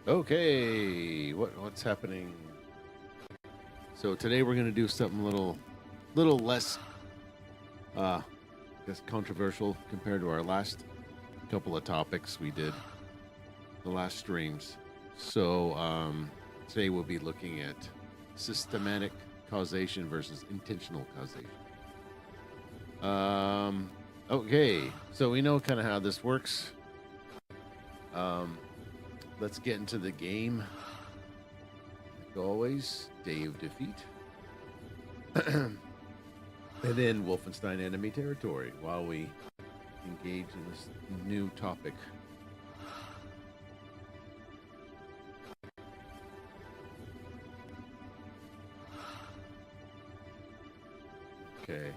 Okay, what's happening? So today we're gonna do something little less, I guess, controversial compared to our last couple of topics we did the last streams. So today we'll be looking at systematic causation versus intentional causation. Okay, so we know kind of how this works. Let's get into the game. Like always, day of defeat. And then Wolfenstein enemy territory while we engage in this new topic. Okay.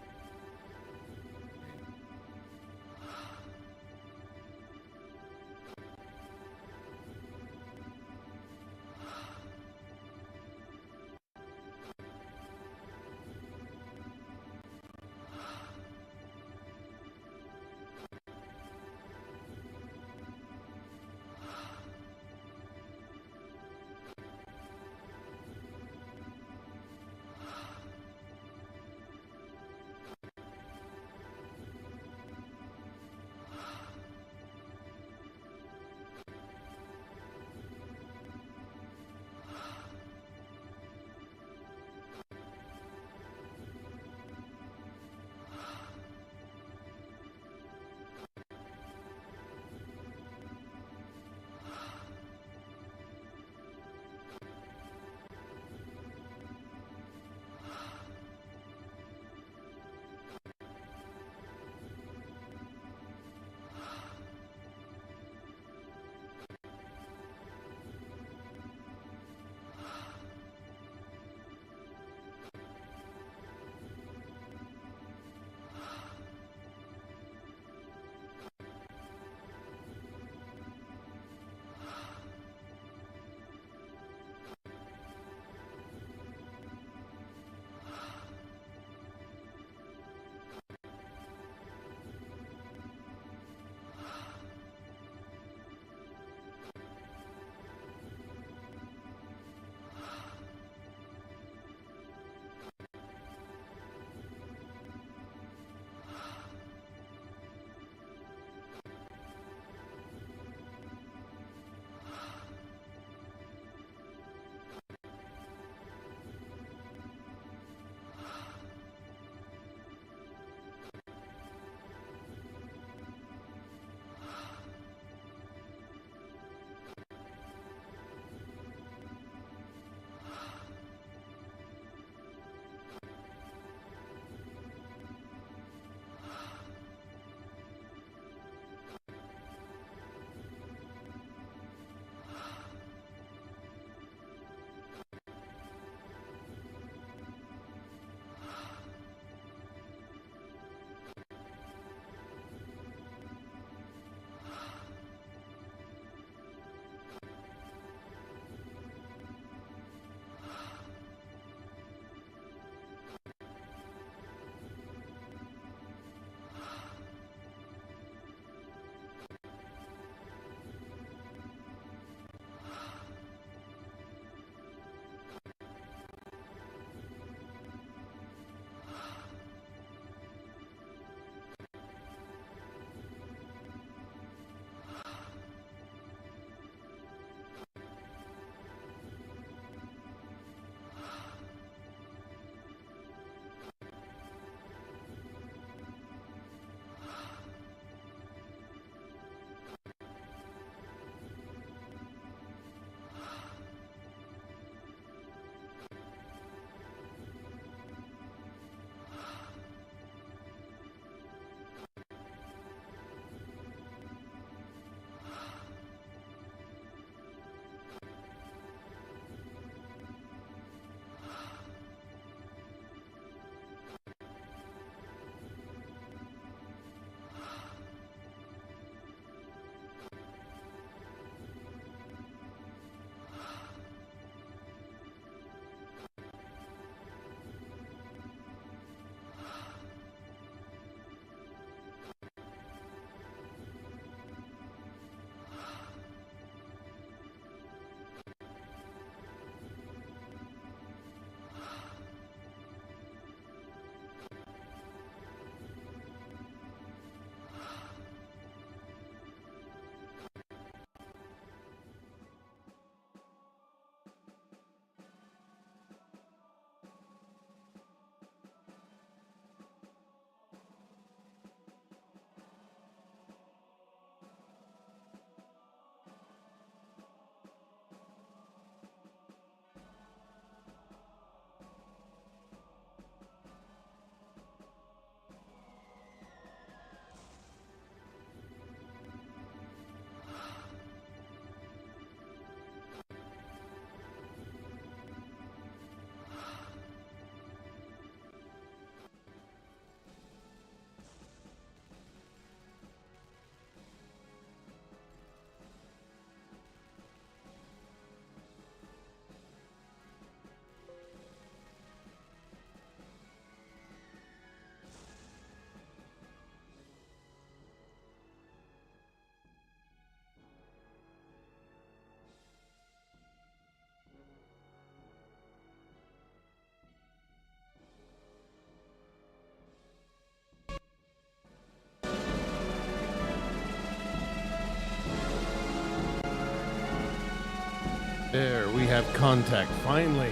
There, we have contact, finally.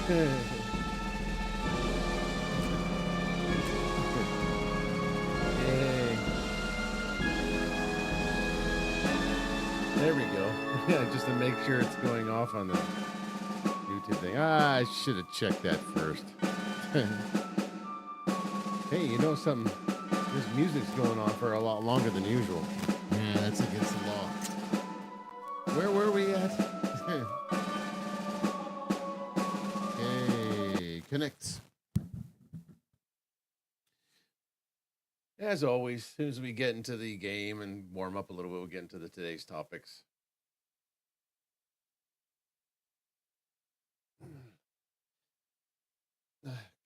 Yay. There we go. Just to make sure it's going off on the YouTube thing. I should have checked that first. Hey, you know something? This music's going on for a lot longer than usual. Yeah, that's against the law. Where were we at? Okay, connects. As always, as soon as we get into the game and warm up a little bit, we'll get into today's topics.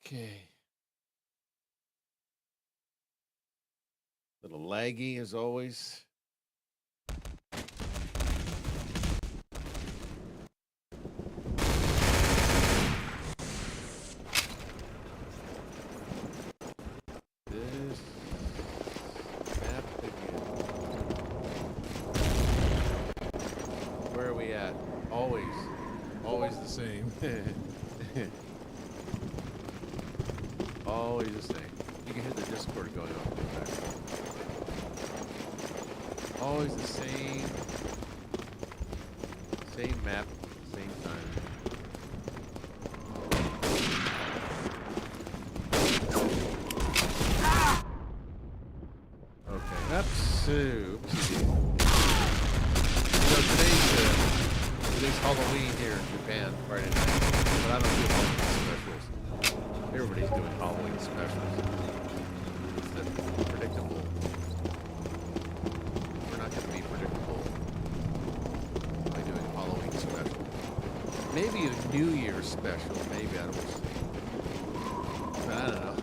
Okay. Little laggy as always. This map again. Where are we at? Always the same. Always the same. You can hear the Discord going on in the background. Always the same map, same time. Okay, today's Halloween here in Japan, Friday night, but I don't do Halloween specials. Everybody's doing Halloween specials. It's predictable. We're not going to be predictable by doing Halloween special. Maybe a New Year's special. Maybe, I don't know. But I don't know.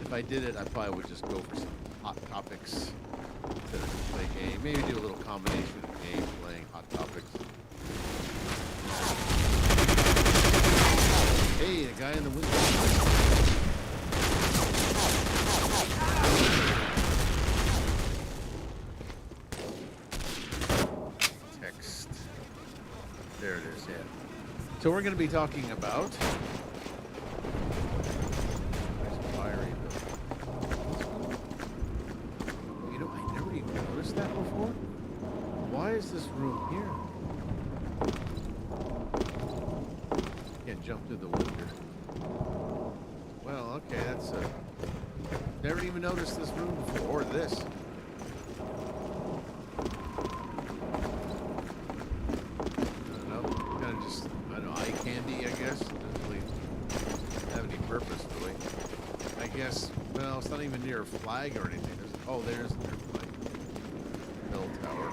If I did it, I probably would just go for some hot topics to play a game. Maybe do a little combination of game playing hot topics. Hey, the guy in the window. Text. There it is, yeah. So we're going to be talking about that before? Why is this room here? Can't jump through the window. Well, okay, that's never even noticed this room before, or this. I don't know, kind of just, I don't know, eye candy, I guess. Doesn't really have any purpose, really. I guess, well, it's not even near a flag or anything. There's their flag. Tower.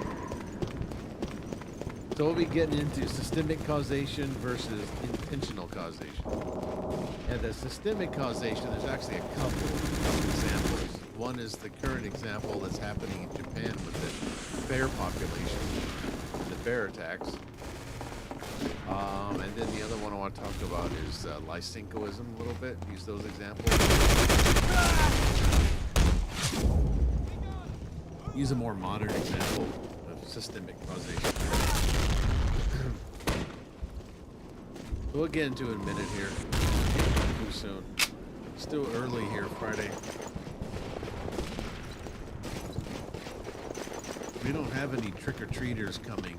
So we'll be getting into systemic causation versus intentional causation. And the systemic causation, there's actually a couple of examples. One is the current example that's happening in Japan with the bear population, the bear attacks. And then the other one I want to talk about is Lysenkoism a little bit. Use those examples. Use a more modern example of systemic causation. We'll get into it in a minute here. Too soon. Still early here, Friday. We don't have any trick-or-treaters coming.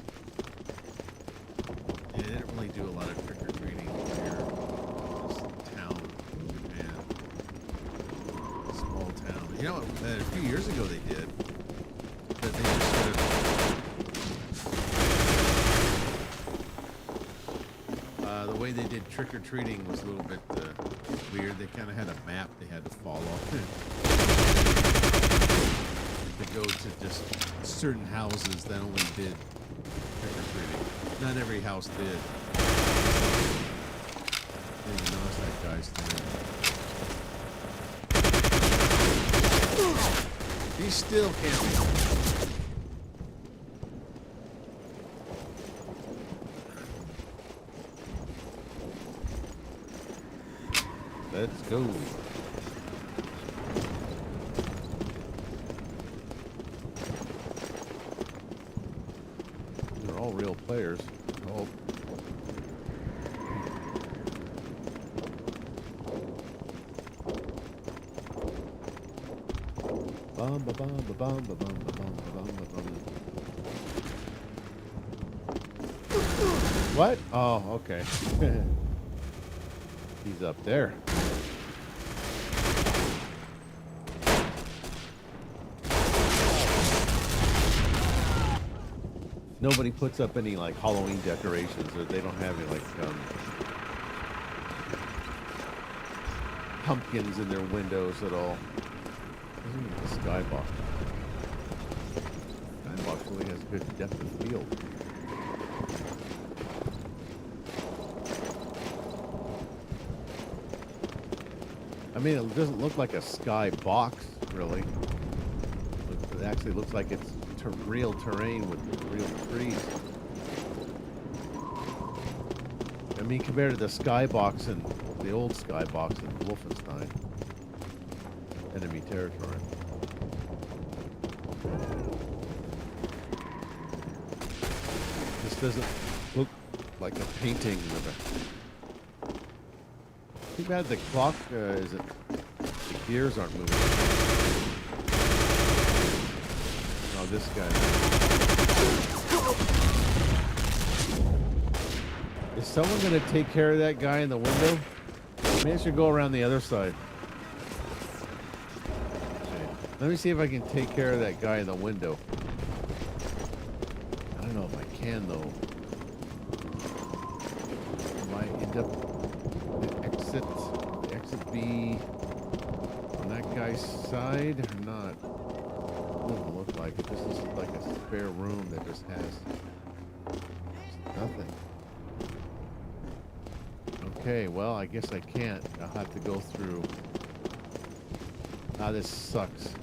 Yeah, they didn't really do a lot of trick-or-treating here. This town, Japan. Small town. You know, a few years ago they did. But they just sort of the way they did trick-or-treating was a little bit weird. They kind of had a map they had to follow. To go to just certain houses that only did trick-or-treating. Not every house did. I didn't notice that guy's thing. He still can't be. Let's go. They're all real players. hope. Bum ba bum ba bum ba bum ba bum ba bum ba bum. What? Oh, okay. He's up there. Nobody puts up any like Halloween decorations, or they don't have any like pumpkins in their windows at all. There's even a skybox. Skybox really has good depth of field. I mean, it doesn't look like a sky box, really. It actually looks like it's real terrain with real trees. I mean, compared to the skybox and the old skybox in Wolfenstein. Enemy territory. This doesn't look like a painting of a... Too bad the clock isn't... The gears aren't moving. Oh, this guy. Is someone going to take care of that guy in the window? Maybe I should go around the other side. Let me see if I can take care of that guy in the window. I don't know if I can, though. Might end up the exit be on that guy's side or not? Doesn't look like it. This is like a spare room that just has nothing. Okay, well, I guess I can't. I'll have to go through. Ah, this sucks.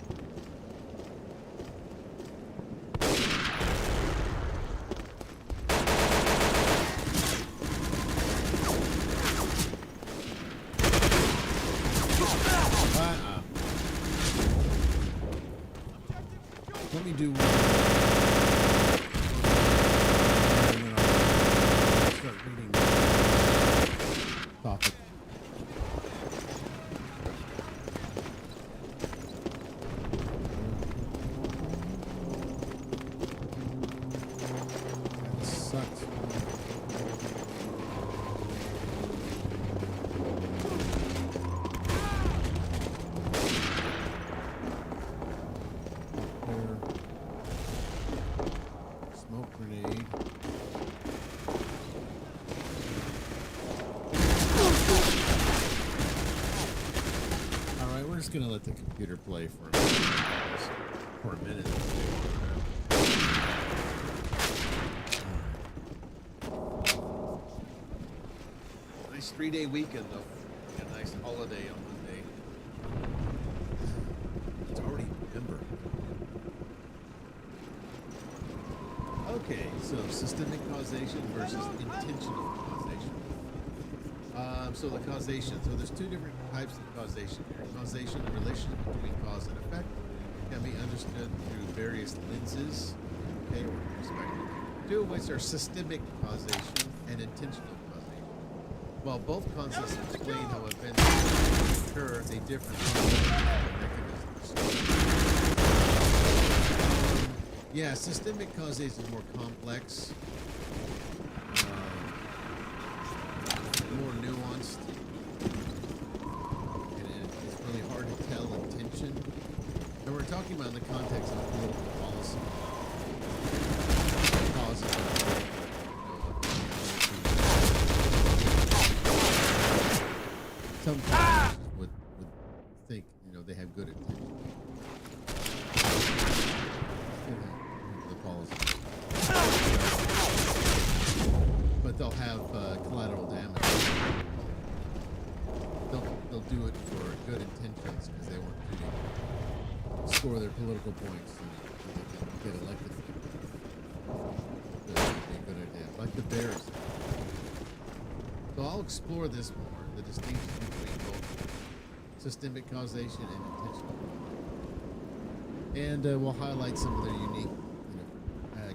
Let me do one. And then I'll start reading the topic. That sucks. Smoke grenade. Alright, we're just gonna let the computer play for a minute. Nice 3-day weekend, though. A nice holiday on Monday. It's already November. Okay, so systemic causation versus intentional causation. So the causation. So there's two different types of causation here. Causation, the relationship between cause and effect, can be understood through various lenses, okay, or perspectives. Two of which are systemic causation and intentional causation. While both concepts explain how events occur, they differ in mechanisms. Yeah, systemic causation is more complex, more nuanced, and it's really hard to tell intention. And we're talking about in the context of political policy. Some politicians would think, they have good intention. The policy. But they'll have collateral damage. They'll do it for good intentions because they want to score their political points so they can get elected. That would be a good idea. Like the Bears. So I'll explore this more, the distinction between both systemic causation and intentional. And we'll highlight some of their unique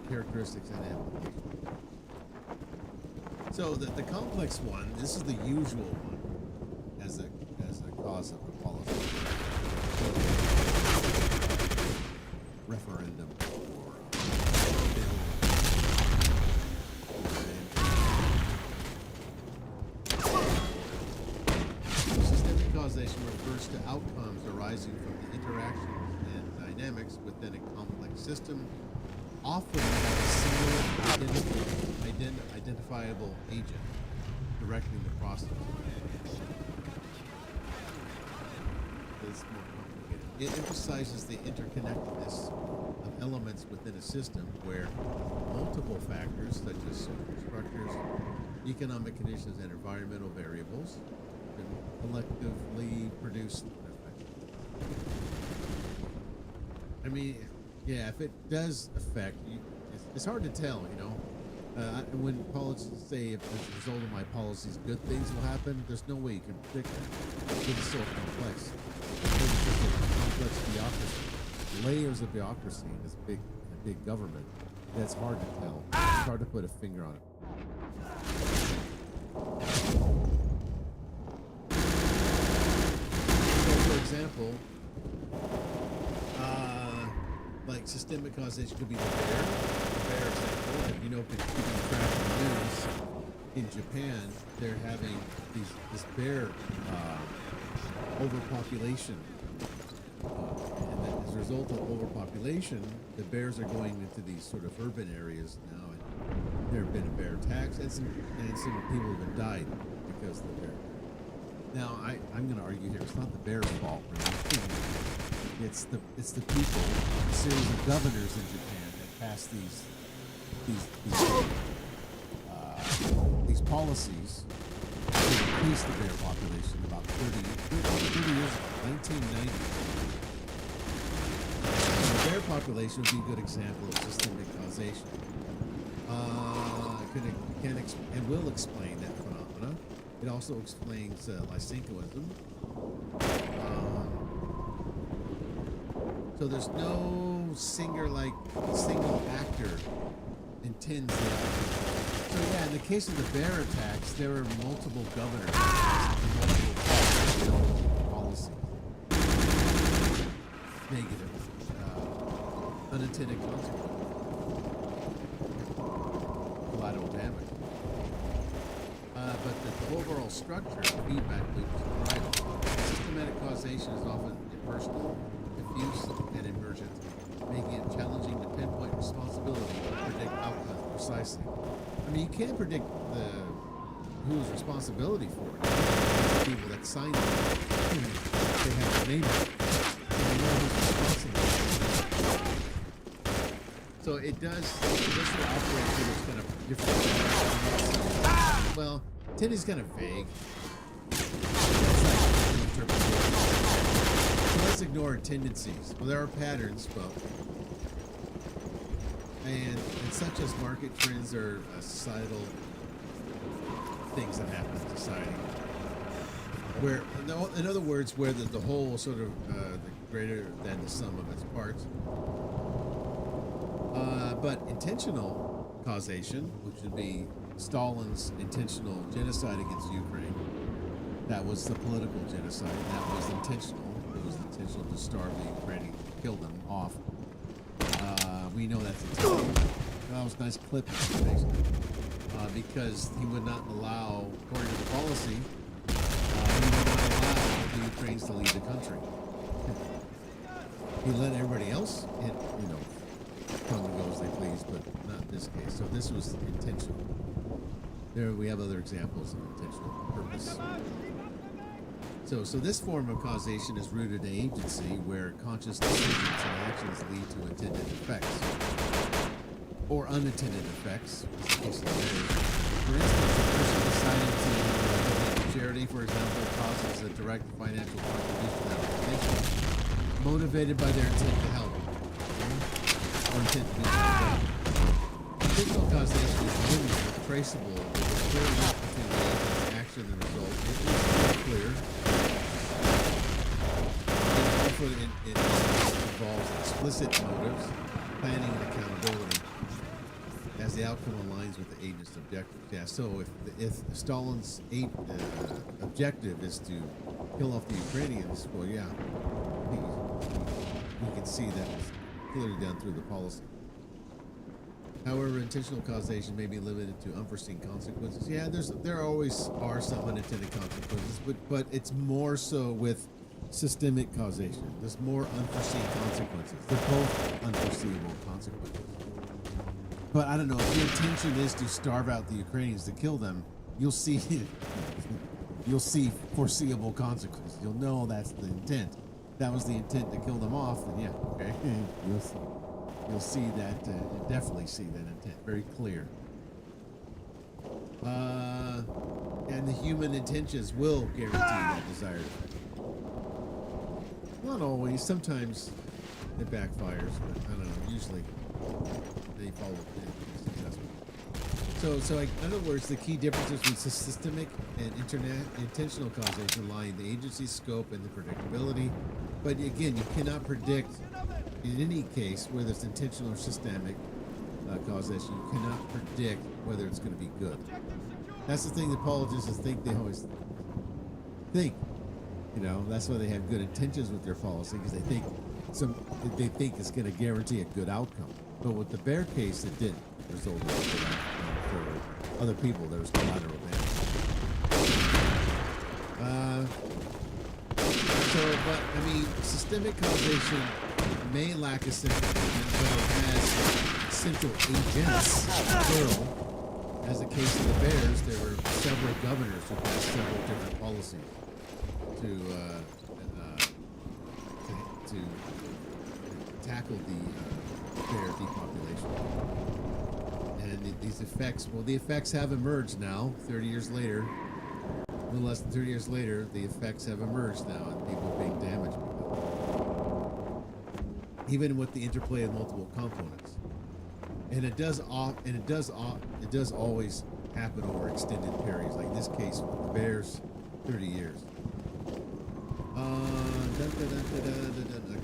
characteristics and applications. So the complex one, this is the usual one as a cause of a policy referendum or bill. Systemic causation refers to outcomes arising from the interactions and dynamics within a complex system, often have a single identifiable agent directing the process. It's more complicated. It emphasizes the interconnectedness of elements within a system where multiple factors such as social structures, economic conditions, and environmental variables can collectively produce an effect. I mean, yeah, if it does affect you, it's hard to tell, you know. When politicians say if as a result of my policies good things will happen, there's no way you can predict that. It's so complex. It's just a complex bureaucracy, layers of bureaucracy in this big government. That's hard to tell. It's hard to put a finger on it. So, for example, like systemic causation could be the bear example. And you know, if you've been tracking the news in Japan, they're having this bear overpopulation, and then as a result of overpopulation, the bears are going into these sort of urban areas now, and there have been bear attacks, and some people have been died because of the bear. Now, I'm going to argue here, it's not the bear's fault, really. It's the people, a series of governors in Japan that passed these policies to increase the bear population about 30 years ago, 1990. The bear population would be a good example of systemic causation. And will explain that phenomena. It also explains Lysenkoism. So there's no single actor intends the outcome. So yeah, in the case of the bear attacks, there were multiple governors and multiple policies. Negative, unintended consequences. Collateral damage. But the overall structure, feedback loop is private. Systematic causation is often impersonal, diffuse, and emergent, making it challenging to pinpoint responsibility and predict outcomes precisely. I mean, you can't predict who's responsibility for it. The people that signed it, they have to name it. So you know who's responsible. So it does sort of operate through this kind of different. Well, intent is kind of vague. It's like interpretation. So let's ignore tendencies. Well, there are patterns, but and such as market trends or societal things that happen in society. Where, in other words, where the whole sort of the greater than the sum of its parts. But intentional causation, which would be Stalin's intentional genocide against Ukraine, that was the political genocide. That was intentional. It was intentional to starve the Ukrainians, kill them off. We know that's intentional. That was a nice clip, basically, because he would not allow, according to the policy, he would not allow the Ukrainians to leave the country. He let everybody else, come and go as they please, but not in this case. So this was intentional. There we have other examples of intentional purpose. So this form of causation is rooted in agency, where conscious decisions and actions lead to intended effects, or unintended effects, as the case of the marriage. For instance, a person deciding to donate to charity, for example, causes a direct financial contribution to that organization, motivated by their intent to help, or intent to be helped. Intentional causation is linear, traceable, with a clear link between the agent's action and result, which is clear. It involves explicit motives, planning, and accountability. as the outcome aligns with the agent's objectives. Yeah, so if Stalin's objective is to kill off the Ukrainians, well, yeah, we can see that was clearly done through the policy. However, intentional causation may be limited to unforeseen consequences. Yeah, there always are some unintended consequences, but it's more so with systemic causation. There's more unforeseen consequences. They're both unforeseeable consequences. But I don't know, if your intention is to starve out the Ukrainians, to kill them, you'll see foreseeable consequences. You'll know that's the intent. That was the intent to kill them off, then yeah, okay. You'll see that, definitely see that intent, very clear. And the human intentions will guarantee that desired effect. Not always, sometimes it backfires, but I don't know, usually they follow it successfully. So in other words, the key differences between systemic and intentional causation lie in the agency's scope and the predictability. But again, you cannot predict, in any case, whether it's intentional or systemic causation, you cannot predict whether it's going to be good. That's the thing that politicians think. They always think, you know, that's why they have good intentions with their policy, because they think it's going to guarantee a good outcome. But with the Bear case, it didn't result in a good outcome for other people. There was collateral damage. But I mean, systemic causation may lack a central agent, but it has central agents, plural. As the case of the Bears, there were several governors who passed several different policies to tackle the bear depopulation. And these effects, well, the effects have emerged now, 30 years later. A little less than 30 years later, the effects have emerged now, and people are being damaged because of it. Even with the interplay of multiple components. And it does always happen over extended periods. Like in this case, with the Bears, 30 years.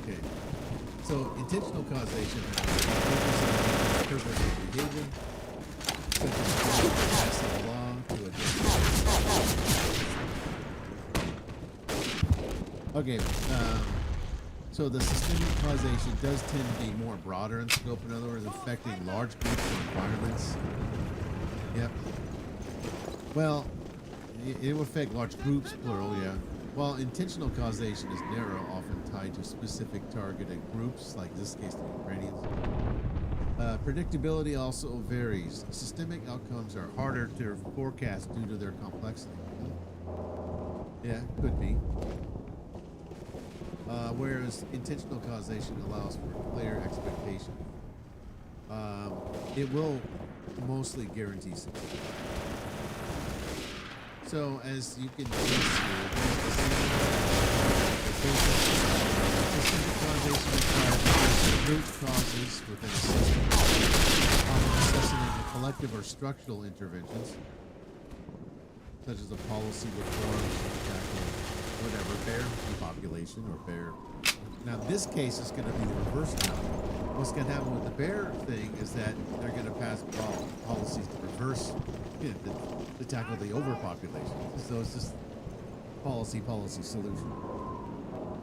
Okay. So intentional causation focuses on purpose of behavior, such as passing a law to a Okay. So the systemic causation does tend to be more broader in scope. In other words, affecting large groups of environments. Yep. Well, it will affect large groups, plural, yeah. While intentional causation is narrow, often tied to specific targeted groups, like in this case the Ukrainians. Predictability also varies. Systemic outcomes are harder to forecast due to their complexity. Yeah, could be. Whereas intentional causation allows for clear expectation. It will mostly guarantee success. So as you can guess here, systemic causation requires root causes within a system, often necessitating collective or structural interventions, such as a policy reform to tackle whatever, bear depopulation or bear. Now, this case is going to be the reverse now. What's going to happen with the bear thing is that they're going to pass policies to reverse, to tackle the overpopulation. So it's just policy solution.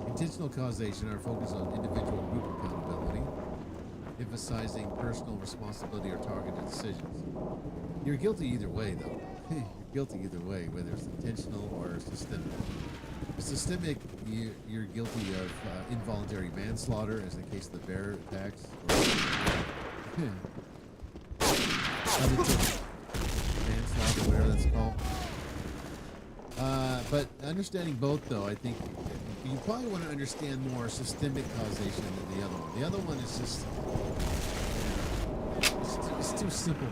Intentional causation are focused on individual group accountability, emphasizing personal responsibility or targeted decisions. You're guilty either way, though. You're guilty either way, whether it's intentional or systemic. Systemic, you're guilty of involuntary manslaughter, as in the case of the bear attacks. Manslaughter, whatever that's called. But understanding both, though, I think you probably want to understand more systemic causation than the other one. The other one is just, it's too simple.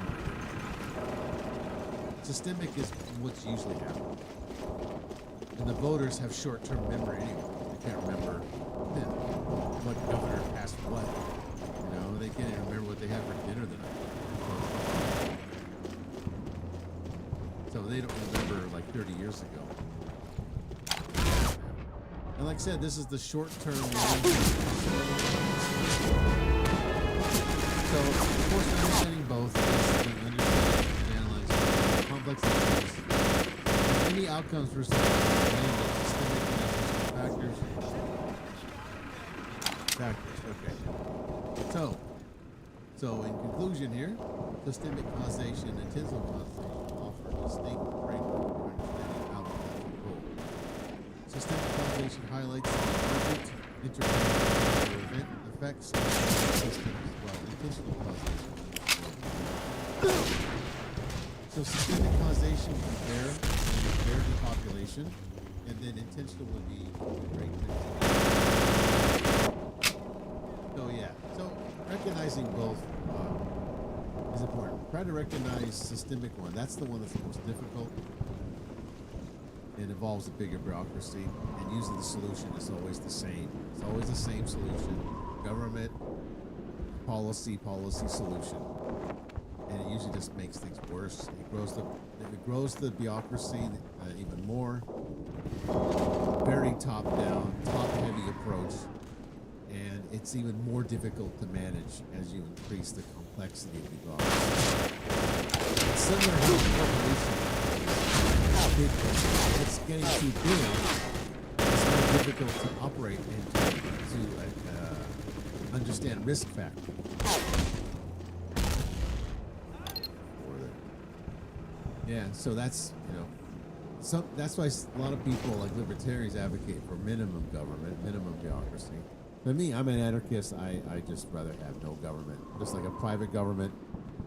Systemic is what's usually happening. And the voters have short-term memory anyway. They can't remember what governor passed what. You know, they can't even remember what they had for dinner the night. So they don't remember like 30 years ago. And like I said, this is the short-term one. So, of course, understanding both. complex issues. Many outcomes for systemic factors. Okay. So in conclusion here, systemic causation and intensive causation offer a distinct framework for understanding outcomes of control. Systemic causation highlights the emergent interdependent event effects of systems, while intentional causation. So systemic causation would be bare depopulation, and then intentional would be great. So yeah, so recognizing both is important. Try to recognize systemic one. That's the one that's the most difficult. It involves a bigger bureaucracy, and usually the solution is always the same. It's always the same solution: government, policy, solution. And it usually just makes things worse. It grows the bureaucracy even more. Very top down, top heavy approach, and it's even more difficult to manage as you increase the complexity of the bureaucracy. It's similar to the population. It's getting too big. It's more difficult to operate and to understand risk factors. Yeah, so that's, that's why a lot of people like libertarians advocate for minimum government, minimum bureaucracy. For me, I'm an anarchist. I just rather have no government, just like a private government,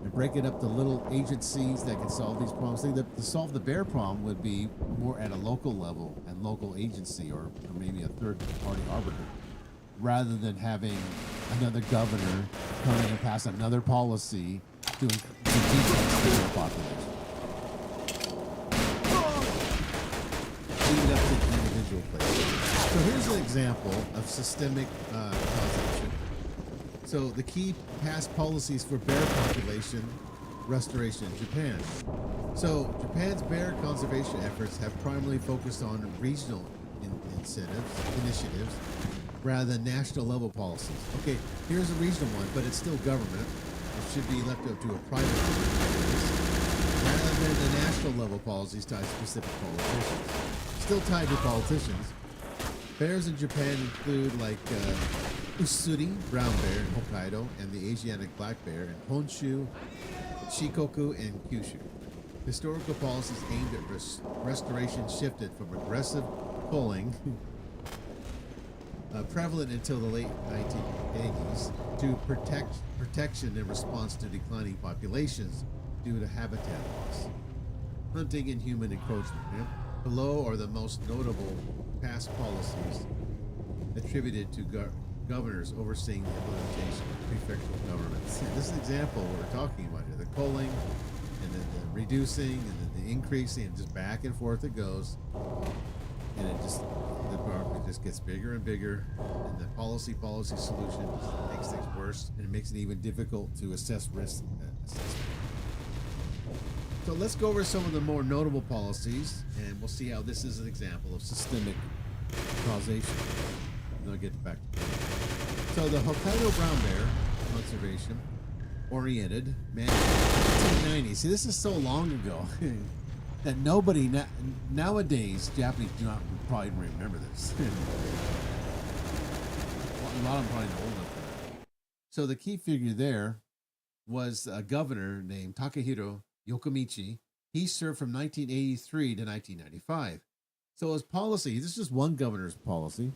and break it up to little agencies that can solve these problems. I think that to solve the bear problem would be more at a local level and local agency, or maybe a third party arbiter, rather than having another governor coming and pass another policy to decrease the population. Leave it up to the individual place. So here's an example of systemic causation. So the key past policies for bear population restoration in Japan. So Japan's bear conservation efforts have primarily focused on regional initiatives rather than national level policies. Okay, here's a regional one, but it's still government. It should be left up to a private government rather than the national level policies tied to specific politicians. Still tied to politicians. Bears in Japan include like Usuri, brown bear in Hokkaido, and the Asiatic black bear in Honshu, Shikoku, and Kyushu. Historical policies aimed at restoration shifted from aggressive culling, prevalent until the late 1980s, to protection in response to declining populations due to habitat loss. Hunting and human encroachment. Yeah? Below are the most notable past policies attributed to governors overseeing the implementation of prefectural governments. This is an example of what we're talking about here: the culling, and then the reducing, and then the increasing, and just back and forth it goes. And it just, the bureaucracy just gets bigger and bigger, and the policy solution makes things worse, and it makes it even difficult to assess risk assessment. So let's go over some of the more notable policies, and we'll see how this is an example of systemic causation. And I'll get back to that. So the Hokkaido brown bear conservation oriented management 1990. See, this is so long ago that nobody nowadays, Japanese do not probably remember this. A lot of them probably old enough for that. So the key figure there was a governor named Takehiro Yokomichi. He served from 1983 to 1995. So his policy, this is just one governor's policy.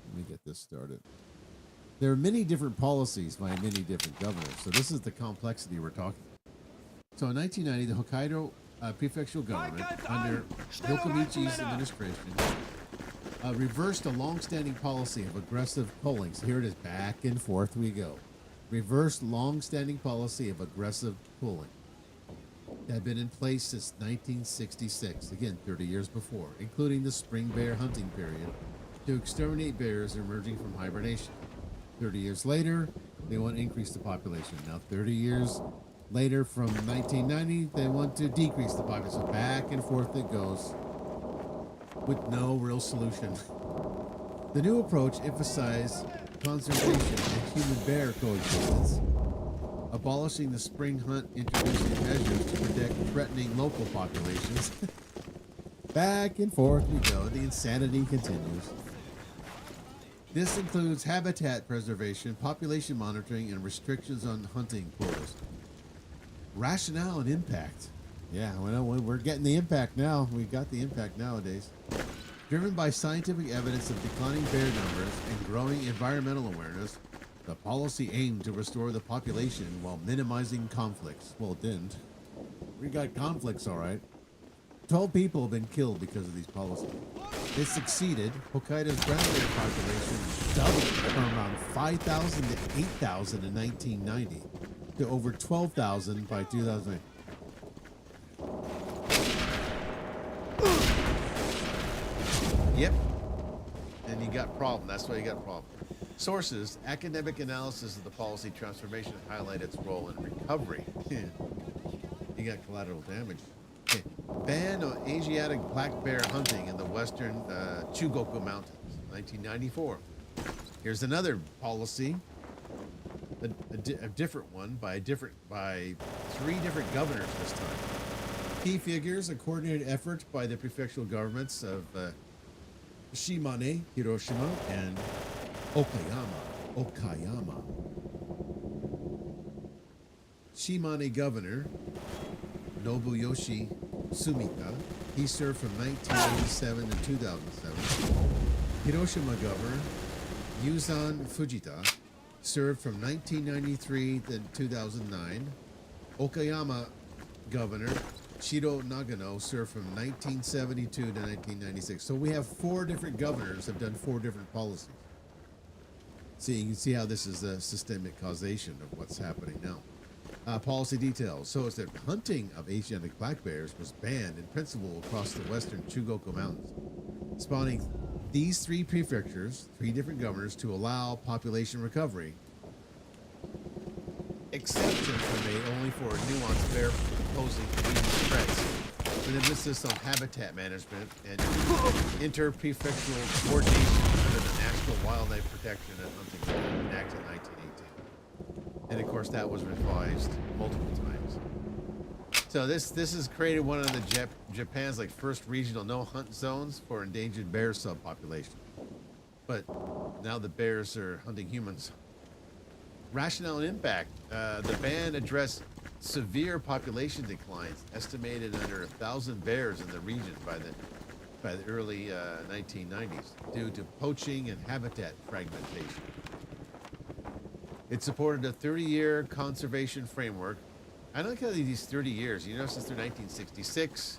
Let me get this started. There are many different policies by many different governors. So this is the complexity we're talking about. So in 1990, the Hokkaido prefectural government, under Yokomichi's administration, reversed a long-standing policy of aggressive culling. So here it is, back and forth we go. Reversed long-standing policy of aggressive culling that had been in place since 1966, again 30 years before, including the spring bear hunting period, to exterminate bears emerging from hibernation. 30 years later, they want to increase the population. Now 30 years later, from 1990, they want to decrease the population. So back and forth it goes with no real solution. The new approach emphasized conservation and human bear coexistence. Abolishing the spring hunt, introducing measures to protect threatening local populations. Back and forth we go. The insanity continues. This includes habitat preservation, population monitoring, and restrictions on hunting quotas. Rationale and impact. Yeah, well, we're getting the impact now. We got the impact nowadays. Driven by scientific evidence of declining bear numbers and growing environmental awareness, the policy aimed to restore the population while minimizing conflicts. Well, it didn't. We got conflicts, all right. 12 people have been killed because of these policies. It succeeded. Hokkaido's brown bear population doubled from around 5,000 to 8,000 in 1990 to over 12,000 by 2008. Yep. And you got problem. That's why you got a problem. Sources: academic analysis of the policy transformation highlight its role in recovery. You got collateral damage. Okay. Ban on Asiatic black bear hunting in the western Chugoku Mountains, 1994. Here's another policy, a different one by three different governors this time. Key figures: a coordinated effort by the prefectural governments of Shimane, Hiroshima, and Okayama. Shimane Governor Nobuyoshi Sumika, he served from 1987 to 2007. Hiroshima Governor Yuzan Fujita served from 1993 to 2009. Okayama Governor Shiro Nagano served from 1972 to 1996. So we have four different governors have done four different policies. See, you can see how this is a systemic causation of what's happening now. Policy details. So it's that hunting of Asiatic black bears was banned in principle across the western Chugoku Mountains, spawning these three prefectures, three different governors, to allow population recovery. Exceptions were made only for nuanced bear posing immediate threats, with emphasis on habitat management and inter-prefectural coordination under the National Wildlife Protection and Hunting Act of 1918. And of course, that was revised multiple times. So this has created one of the Japan's like first regional no hunt zones for endangered bear subpopulation. But now the bears are hunting humans. Rationale and impact. The ban addressed severe population declines, estimated under 1,000 bears in the region by the early 1990s, due to poaching and habitat fragmentation. It supported a 30-year conservation framework. I like how these 30 years, you know, since they're 1966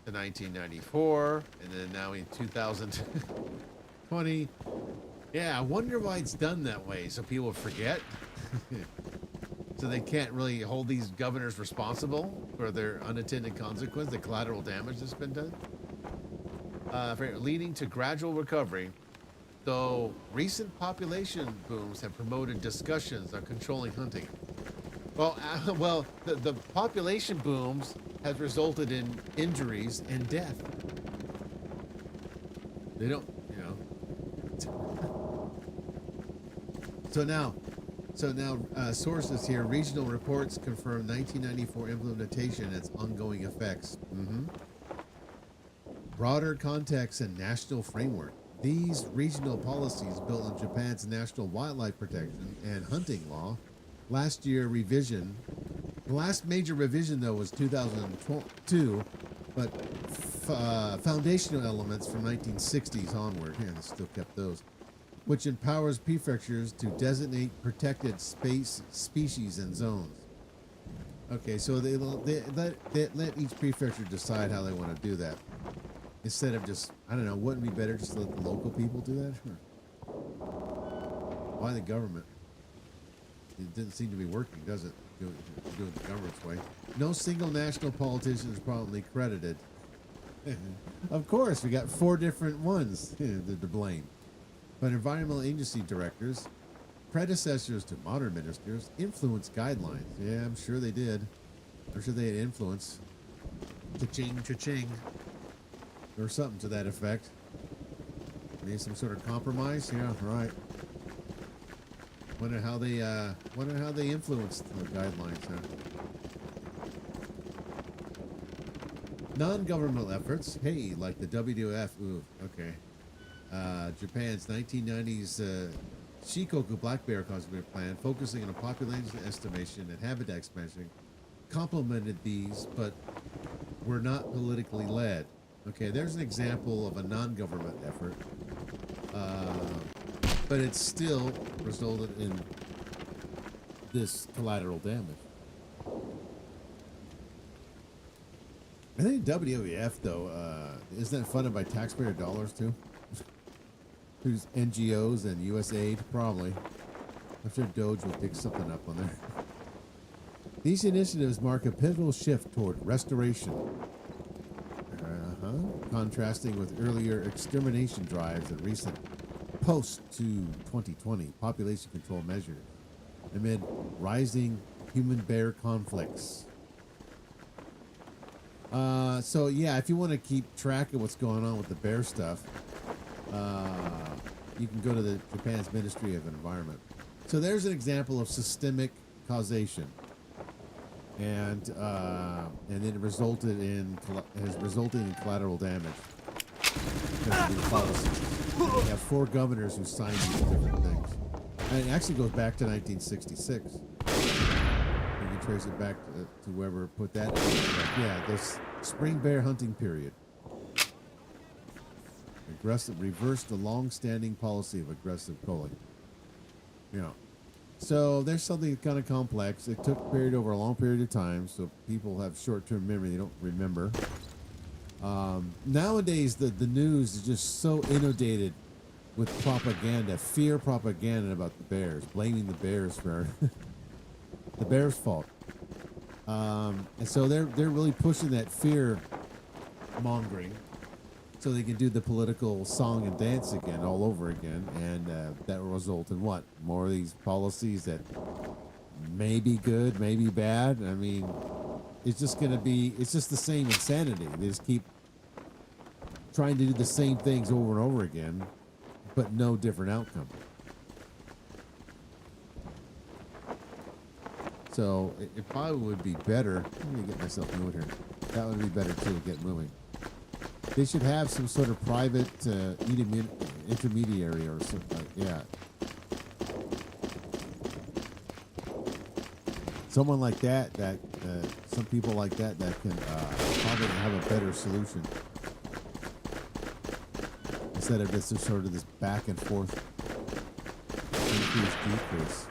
to 1994, and then now in 2020. Yeah, I wonder why it's done that way, so people forget. So they can't really hold these governors responsible for their unintended consequence, the collateral damage that's been done. Leading to gradual recovery, though recent population booms have promoted discussions on controlling hunting. Well, the population booms has resulted in injuries and death. They don't, you know. So now, sources here, regional reports confirm 1994 implementation and its ongoing effects. Broader context and national framework. These regional policies built on Japan's national wildlife protection and hunting law. Last year revision, the last major revision though was 2002, but foundational elements from 1960s onward, and they still kept those, which empowers prefectures to designate protected species and zones. Okay, so they let each prefecture decide how they want to do that. Instead of just, I don't know, wouldn't it be better just to let the local people do that? Sure. Why the government? It didn't seem to be working, does it? Doing it the government's way. No single national politician is probably credited. Of course, we got four different ones to blame. But environmental agency directors, predecessors to modern ministers, influenced guidelines. Yeah, I'm sure they did. I'm sure they had influence. Cha-ching, cha-ching. Or something to that effect. Maybe some sort of compromise? Yeah, right. Wonder how they influenced the guidelines, huh? Non-governmental efforts, hey, like the WWF. Ooh, okay. Japan's 1990s Shikoku Black Bear Conservation Plan, focusing on a population estimation and habitat expansion, complemented these, but were not politically led. Okay, there's an example of a non-government effort, but it still resulted in this collateral damage. I think WWF, though, isn't that funded by taxpayer dollars, too? Who's NGOs and USAID? Probably. I'm sure Doge will dig something up on there. These initiatives mark a pivotal shift toward restoration. Contrasting with earlier extermination drives and recent post-2020 population control measures amid rising human-bear conflicts. So yeah, if you want to keep track of what's going on with the bear stuff, you can go to the Japan's Ministry of Environment. So there's an example of systemic causation, and then it has resulted in collateral damage because of these policies. We have 4 governors who signed these different things, and it actually goes back to 1966. You can trace it back to whoever put that. Yeah, this spring bear hunting period. Reversed the long-standing policy of aggressive culling. You know, so there's something kind of complex. It took period over a long period of time, so people have short-term memory. They don't remember. Nowadays, the news is just so inundated with propaganda, fear propaganda about the bears, blaming the bears for the bears' fault. And so they're really pushing that fear mongering, so they can do the political song and dance again, all over again, and that will result in what? More of these policies that may be good, may be bad. I mean, it's just the same insanity. They just keep trying to do the same things over and over again, but no different outcome. So it probably would be better. Let me get myself moving here. That would be better too, to get moving. They should have some sort of private intermediary or something. Yeah. Someone like that, some people like that can probably have a better solution. Instead of this sort of this back and forth increase, decrease.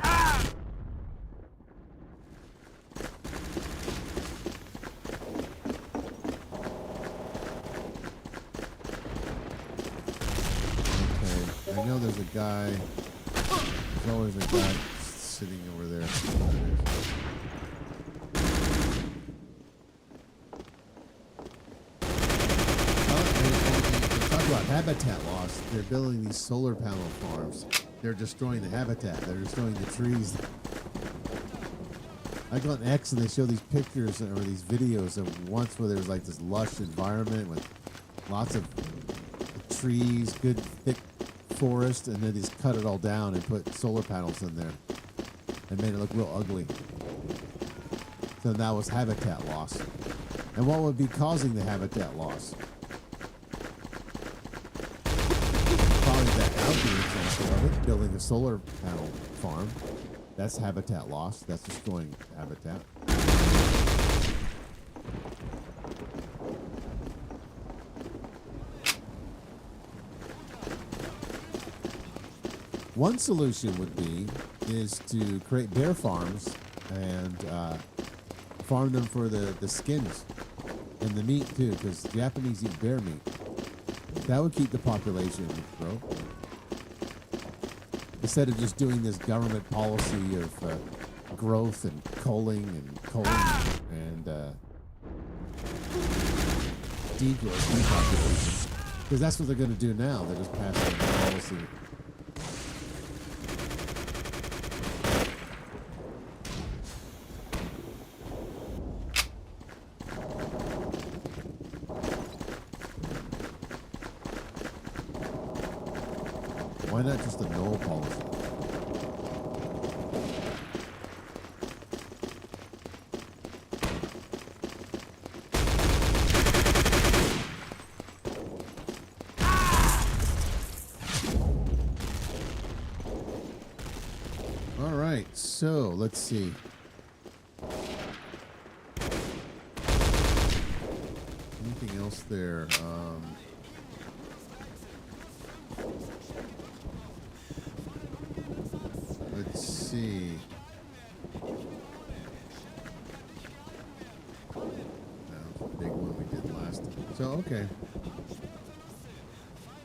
I know there's a guy. There's always a guy sitting over there. Talk about habitat loss. They're building these solar panel farms. They're destroying the habitat. They're destroying the trees. I go on X and they show these pictures or these videos of once where there was like this lush environment with lots of trees, good thick forest, and then they just cut it all down and put solar panels in there and made it look real ugly. So that was habitat loss. And what would be causing the habitat loss? Probably that outdoor example of it, building a solar panel farm. That's habitat loss. That's destroying habitat. One solution would be to create bear farms and farm them for the skins and the meat too, because Japanese eat bear meat. That would keep the population growth. Instead of just doing this government policy of growth and culling and degrowth, depopulation, because that's what they're going to do now. They're just passing a policy. Why not just a no policy? So let's see. Anything else there? Let's see. That was a big one we did last time. So okay.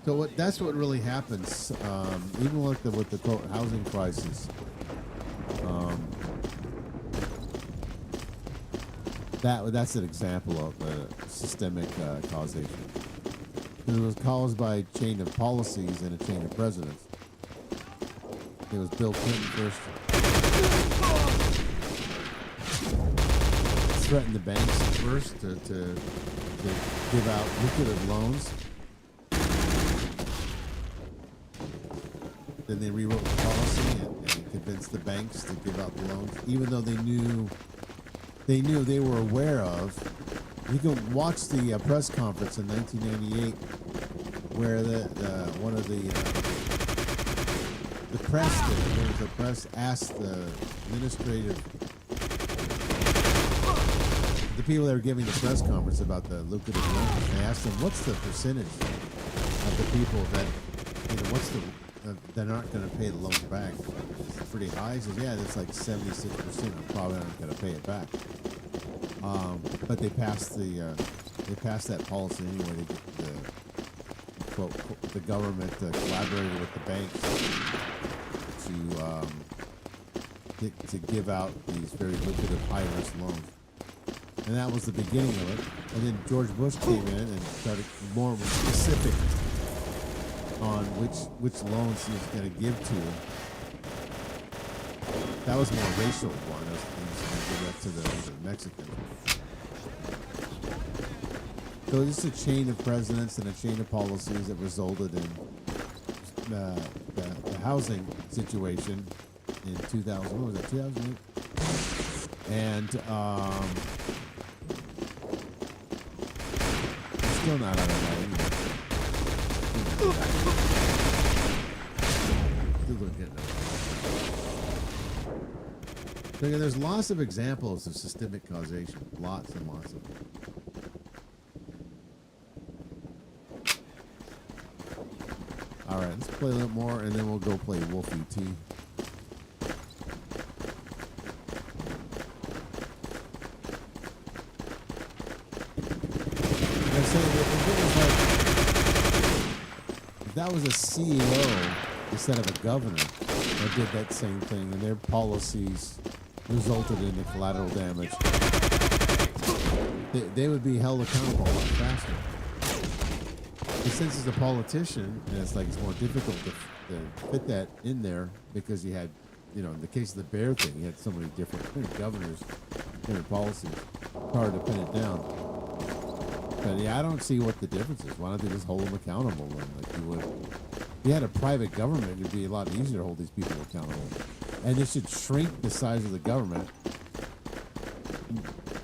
So that's what really happens, even with the housing crisis. That's an example of systemic causation. It was caused by a chain of policies and a chain of presidents. It was Bill Clinton first threatened the banks first to give out lucrative loans. Then they rewrote the policy and convinced the banks to give out the loans, even though they were aware of. You can watch the press conference in 1998 where one of the press did. The press asked the people that were giving the press conference about the lucrative loans. They asked them, "What's the percentage of the people that that aren't going to pay the loan back?" It's pretty high. He says, "Yeah, that's like 76% are probably not going to pay it back." But they passed that policy anyway to get the government collaborated with the banks to give out these very lucrative high-risk loans. And that was the beginning of it. And then George Bush came in and started more specific on which loans he was going to give to. That was more racial one. He was going to give that to the Mexicans. So it's a chain of presidents and a chain of policies that resulted in the housing situation in 2000. What was that? 2008. And we're still not out of that anymore. Still doing good though. So again, there's lots of examples of systemic causation. Lots and lots of them. All right, let's play a little more, and then we'll go play Wolfie T. If that was a CEO instead of a governor that did that same thing, and their policies resulted in the collateral damage, they would be held accountable a lot faster. But since he's a politician, and it's more difficult to fit that in there because you had, in the case of the bear thing, you had so many different governors, different policies. Hard to pin it down. But yeah, I don't see what the difference is. Why don't they just hold them accountable then, like you would? If you had a private government, it'd be a lot easier to hold these people accountable. And they should shrink the size of the government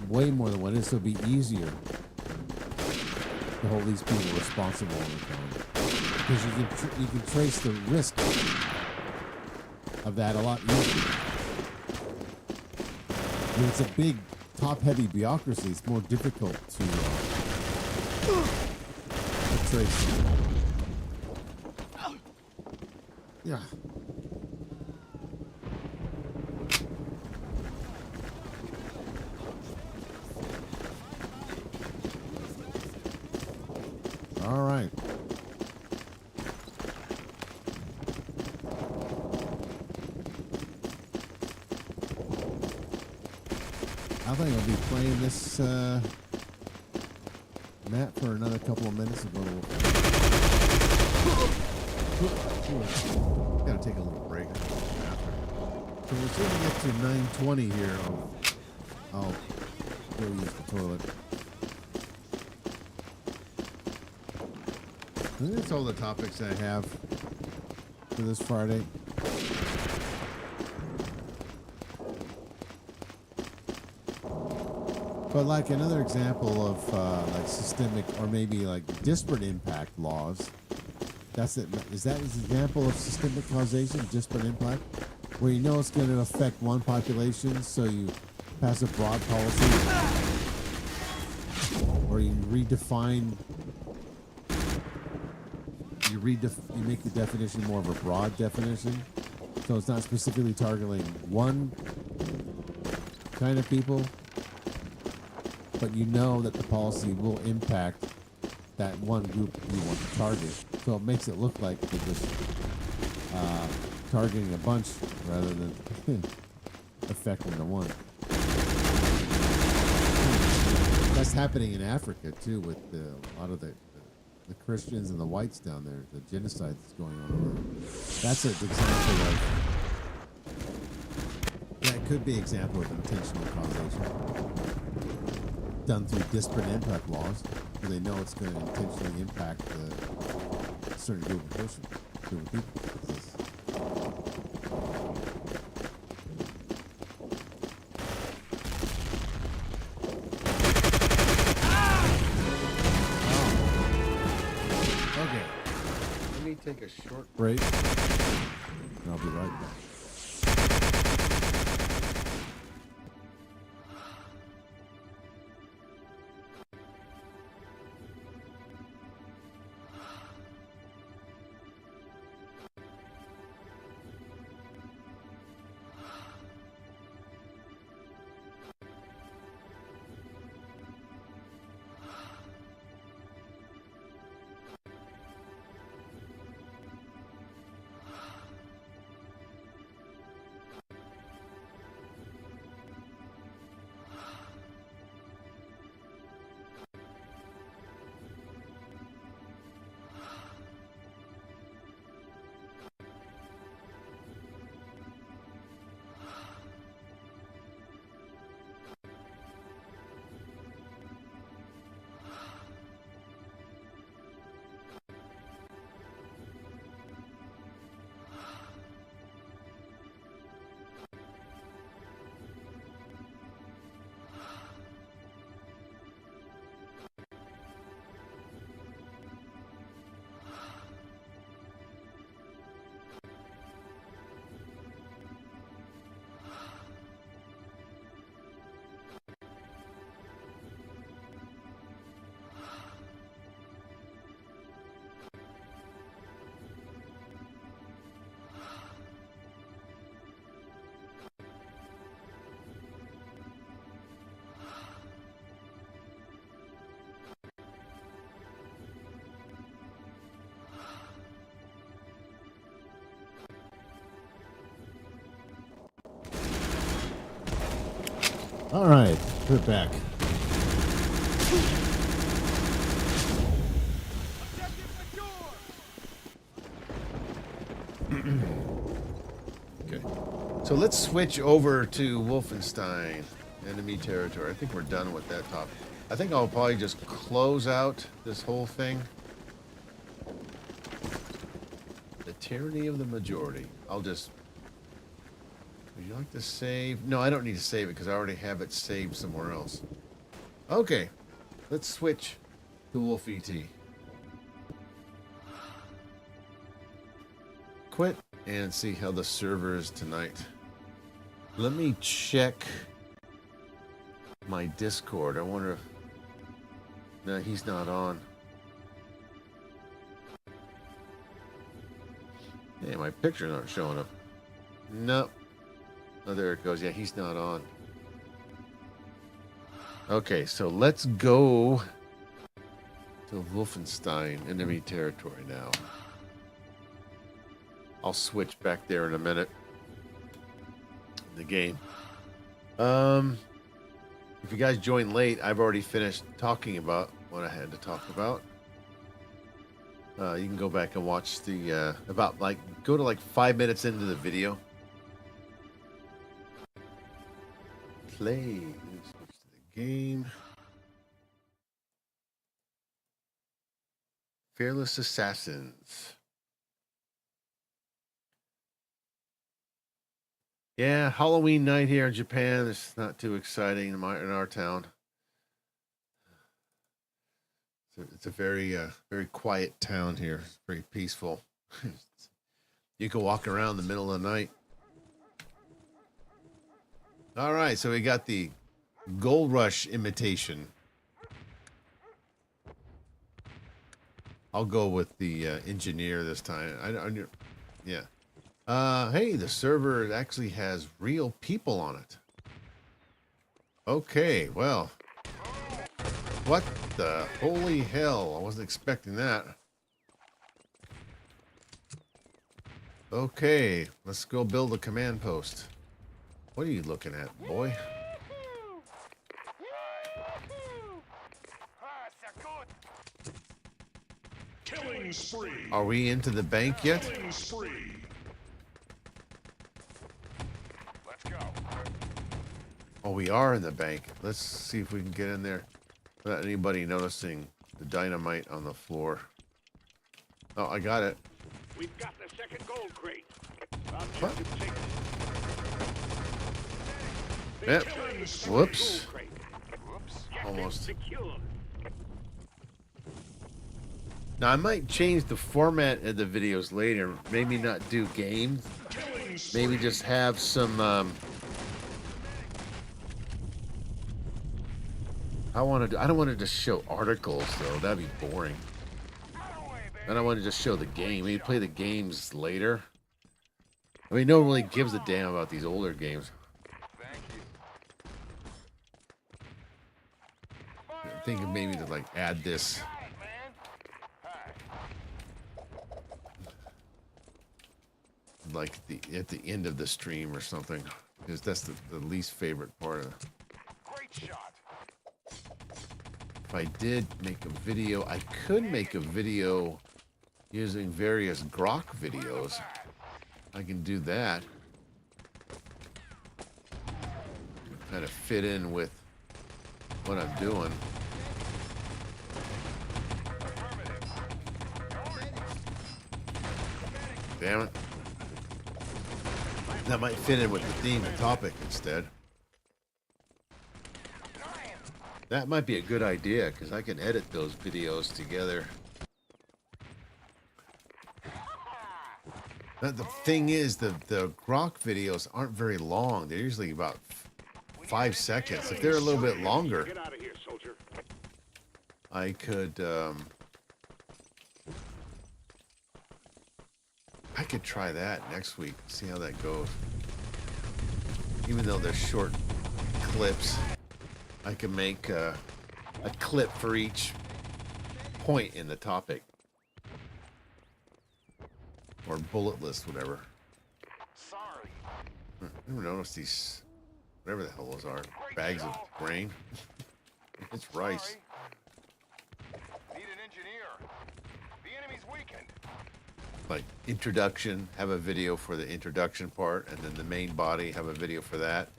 way more than what it is, so it'd be easier to hold these people responsible and accountable. Because you can trace the risk of that a lot easier. When it's a big, top-heavy bureaucracy, it's more difficult to trace. Yeah. All right. I think I'll be playing this map for another couple of minutes. Gotta take a little break after. So we're soon to get to 9:20 here. I'll go use the toilet. I think that's all the topics I have for this Friday. But like another example of like systemic or maybe like disparate impact laws, that's it. Is that an example of systemic causation, disparate impact? where you know it's going to affect one population, so you pass a broad policy, or you redefine. You make the definition more of a broad definition, so it's not specifically targeting one kind of people, but you know that the policy will impact that one group you want to target. So it makes it look like they're just targeting a bunch rather than affecting the one. That's happening in Africa too, with a lot of the Christians and the whites down there. The genocide that's going on over there. That's an example of. That could be an example of intentional causation done through disparate impact laws, so they know it's going to intentionally impact a certain group of people. Okay. Let me take a short break. And I'll be right back. All right, we're back. Okay. So let's switch over to Wolfenstein, enemy territory. I think we're done with that topic. I think I'll probably just close out this whole thing. The tyranny of the majority. Would you like to save? No, I don't need to save it because I already have it saved somewhere else. Okay. Let's switch to Wolf ET. Quit and see how the server is tonight. Let me check my Discord. I wonder if... No, he's not on. Yeah, my picture's not showing up. Nope. Oh, there it goes. Yeah, he's not on. Okay, so let's go to Wolfenstein enemy territory now. I'll switch back there in a minute. The game. If you guys joined late, I've already finished talking about what I had to talk about. You can go back and watch the go to like 5 minutes into the video. Play. Let me switch to the game. Fearless Assassins. Yeah, Halloween night here in Japan. It's not too exciting in our town. It's a very very quiet town here. It's very peaceful. You can walk around in the middle of the night. All right, so we got the Gold Rush imitation. I'll go with the engineer this time. Yeah. Hey, the server actually has real people on it. Okay, well, what the holy hell? I wasn't expecting that. Okay, let's go build a command post. What are you looking at, boy? Killing spree. Are we into the bank yet? Killing spree. Let's go. Oh, we are in the bank. Let's see if we can get in there without anybody noticing the dynamite on the floor. Oh, I got it. We've got the second gold crate. What? Objective taken. Yep. Killing spree. Whoops. Gold crate. Whoops. Almost. Secure. Now, I might change the format of the videos later. Maybe not do games. Killing spree. Maybe just have some, I don't want to just show articles, though. That'd be boring. I don't want to just show the game. Maybe play the games later. I mean, no one really gives a damn about these older games. Thank you. I'm thinking maybe to, like, add this. Got it, man. Like at the end of the stream or something, because that's the least favorite part of it. Great shot. If I did make a video, I could make a video using various Grok videos. I can do that. Kind of fit in with what I'm doing. Damn it. That might fit in with the theme and topic instead. That might be a good idea, because I can edit those videos together. The thing is, the Grok videos aren't very long. They're usually about 5 seconds. If they're a little bit longer, Get out of here, soldier. I could try that next week. See how that goes. Even though they're short clips, I can make a clip for each point in the topic. Or bullet list, whatever. Sorry. Never noticed these, whatever the hell those are, bags of grain. It's rice. Sorry. Need an engineer. The enemy's weakened. Like introduction, have a video for the introduction part, and then the main body, have a video for that,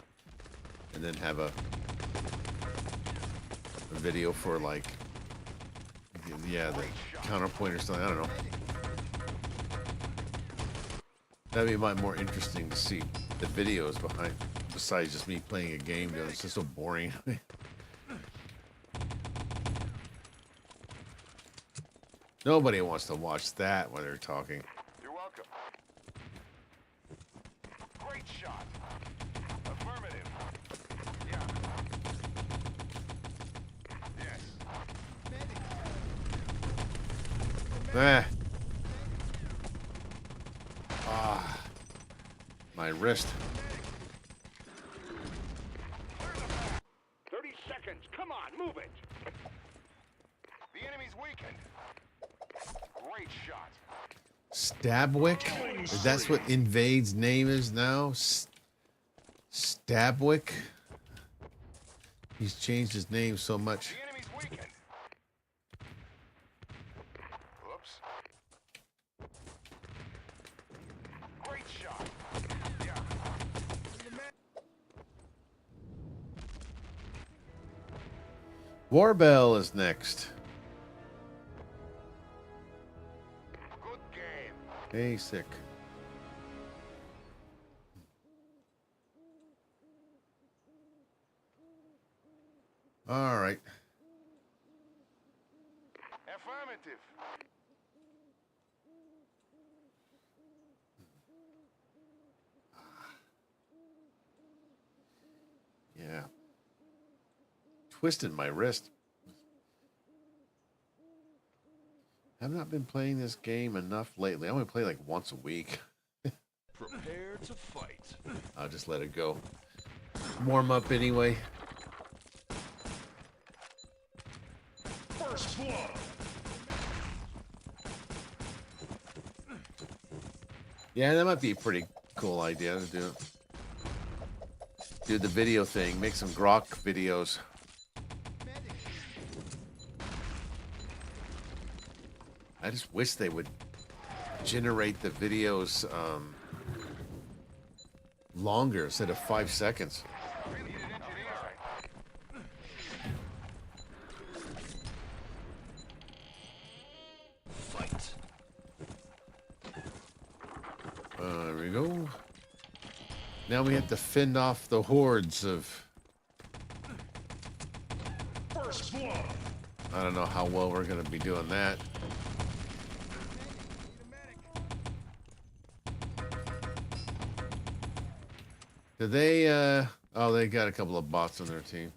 and then have a video for, like, yeah, the counterpoint or something. I don't know. That'd be more interesting to see the videos behind, besides just me playing a game. It's just so boring. Nobody wants to watch that when they're talking. You're welcome. Great shot. Affirmative. Yeah. Yes. Ah. My wrist. 30 seconds. Come on, move it. The enemy's weakened. Great shot. Stabwick? That's what Invade's name is now? Stabwick? He's changed his name so much. The enemy's weakened. Whoops. Great shot. Yeah. Warbell is next. Good game. Hey, sick. All right. Affirmative. twisting my wrist. I've not been playing this game enough lately. I only play like once a week. Prepare to fight. I'll just let it go. Warm up anyway. First blood. Yeah, that might be a pretty cool idea to do the video thing. Make some grok videos. I just wish they would generate the videos longer instead of 5 seconds. Fight. There we go. Now we have to fend off the hordes of... First blood. I don't know how well we're going to be doing that. Did they, oh, they got a couple of bots on their team.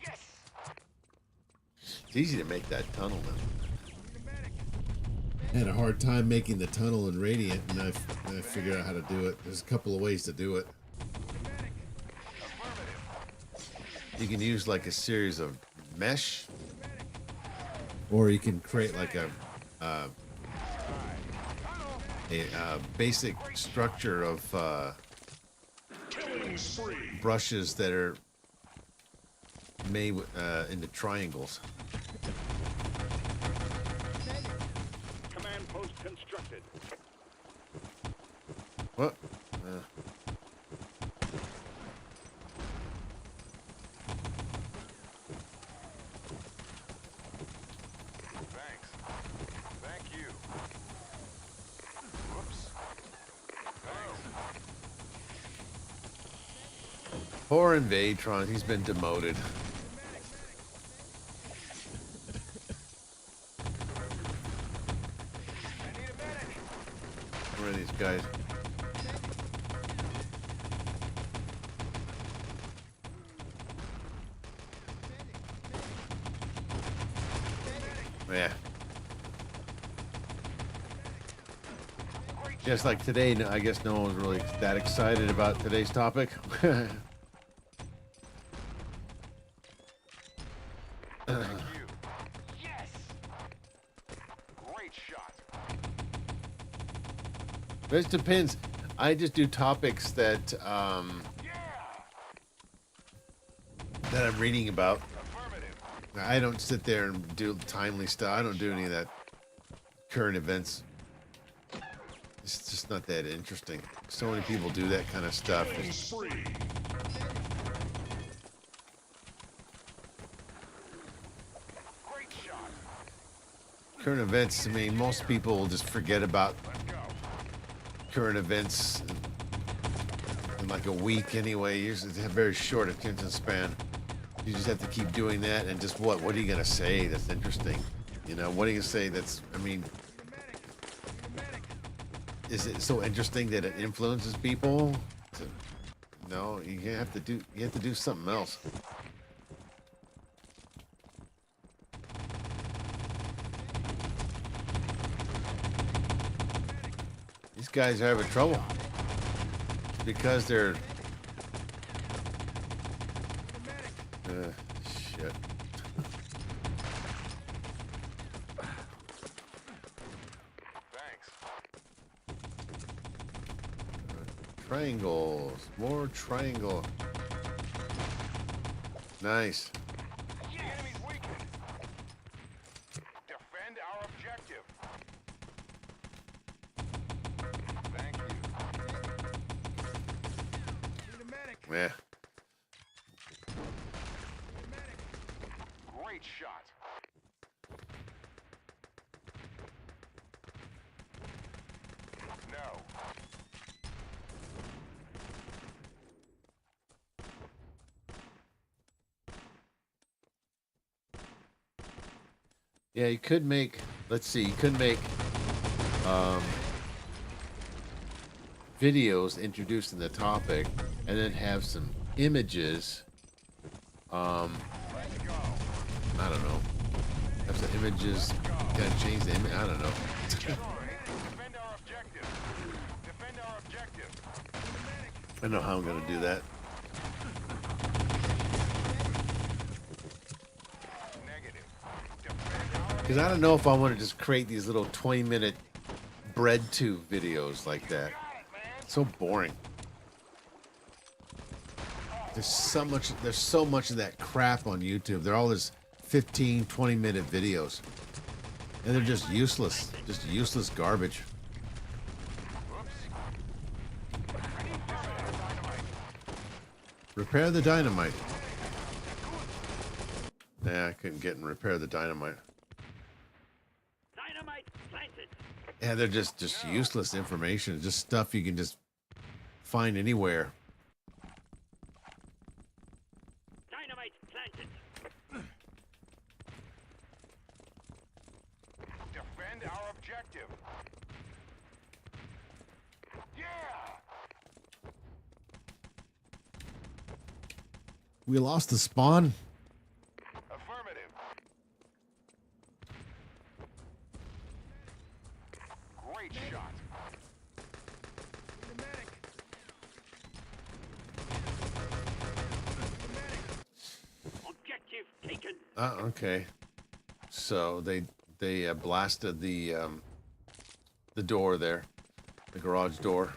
Yes. It's easy to make that tunnel now. I had a hard time making the tunnel in Radiant, and I figured out how to do it. There's a couple of ways to do it. You can use like a series of mesh, Or you can create like a basic structure of Killing spree. brushes that are made into triangles. Command post constructed. What? Thanks. Thank you. Whoops. Thanks. Poor Invadetron, he's been demoted. I need a medic. Where are these guys? Yeah. Just like today, I guess no one's really that excited about today's topic. Thank you. Yes. Great shot. This depends. I just do topics that Yeah. that I'm reading about. Affirmative. I don't sit there and do timely stuff. I don't do any of that current events. It's just not that interesting. So many people do that kind of stuff. Killing spree. Great shot. Current events, I mean, most people will just forget about Let's go. current events in like a week anyway. Usually they have very short attention span. You just have to keep doing that and just what are you going to say that's interesting? You know, what are you going to say that's, I mean, is it so interesting that it influences people? No, you have to do something else. These guys are having trouble because they're shit. Thanks. Triangles, more triangle. Nice. The enemy's weakened. Defend our objective. Thank you. Yeah. Great shot. No. Yeah, you could make let's see, you could make videos introducing the topic and then have some images. I don't know. Have some images, kind of change the image. I don't know. Defend our objective. Defend our objective. I don't know how I'm gonna do that. Negative. Defend our Because I don't know if I want to just create these little 20-minute bread tube videos like that. It's so boring. There's so much of that crap on YouTube. They're all this 15, 20-minute videos. And they're just useless. Just useless garbage. Repair the dynamite. Nah, I couldn't get and repair the dynamite. Dynamite planted. Yeah, they're just useless information. Just stuff you can just find anywhere. Dynamite planted. Defend our objective. Yeah. We lost the spawn. Affirmative. Great shot. Objective taken. Okay. So they blasted the door there, the garage door.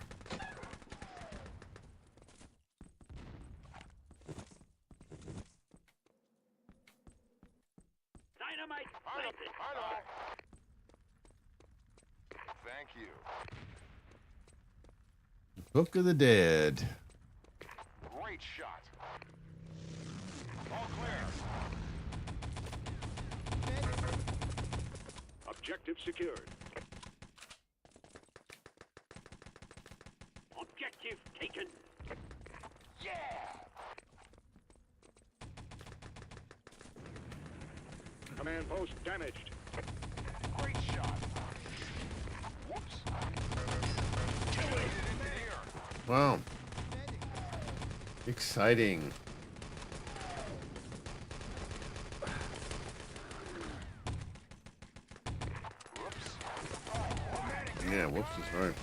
Dynamite planted. I know. Thank you. Book of the Dead. Great shot. All clear. Objective secured. Objective taken. Yeah. Command post damaged. Great shot. Whoops. Engineer. Wow. Exciting. Whoops. Yeah, whoops is right.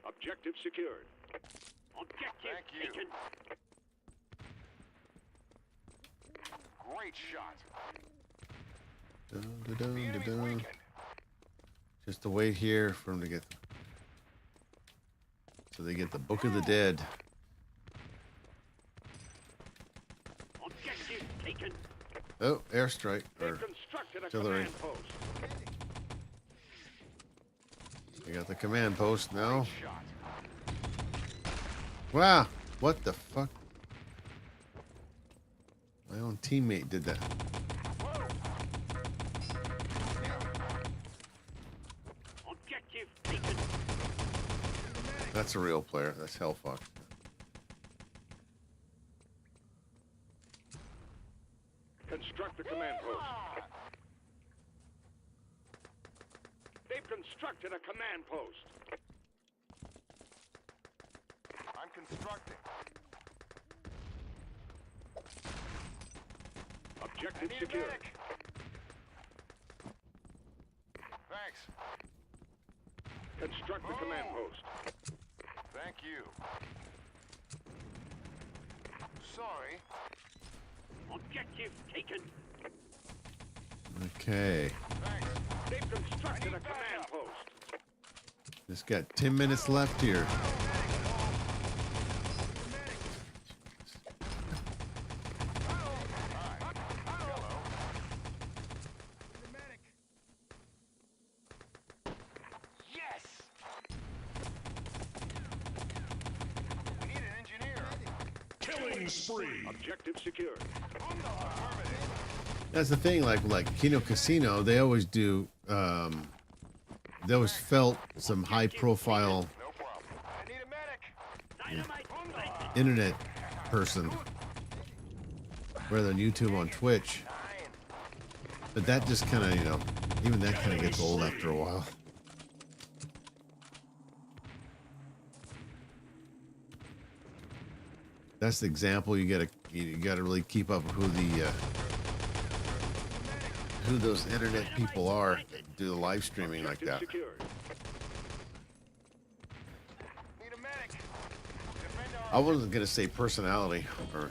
Objective secured. Objective Thank you. taken. Great shot. Dun, dun, The dun, dun, enemy's dun. weakened. Just to wait here for them to get. So they get the Book of the Dead. Objective taken. Oh, airstrike or They've constructed a artillery. command post. They got the command post now. Shot. Wow, what the fuck? My own teammate did that. Objective taken. That's a real player. That's Hellfuck. Construct the command post. They've constructed a command post. I'm constructing. I Objective need a secured. medic. Thanks. Construct the command post. Thank you. Sorry. Objective taken. Okay. Thanks. They've constructed a command post. Just got 10 minutes left here. Yes. We need an engineer. Killing spree. Objective secured. Affirmative. That's the thing, like Kino Casino, they always do, they always felt some high profile No problem. I need a medic. Dynamite planted. internet person, whether on YouTube or on Twitch. But that just kind of, you know, even that kind of gets old after a while. That's the example. You gotta really keep up with who those internet people are that do the live streaming like that. Secured. Need a medic. Defend our I wasn't gonna say personality or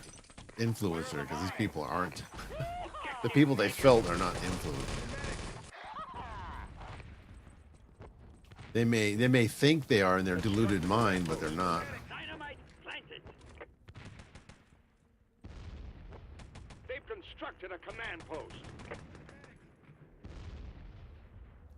influencer because these people aren't. The people they felt are not influenced. They may think they are in their deluded mind, but they're not. Dynamite planted. They've constructed a command post.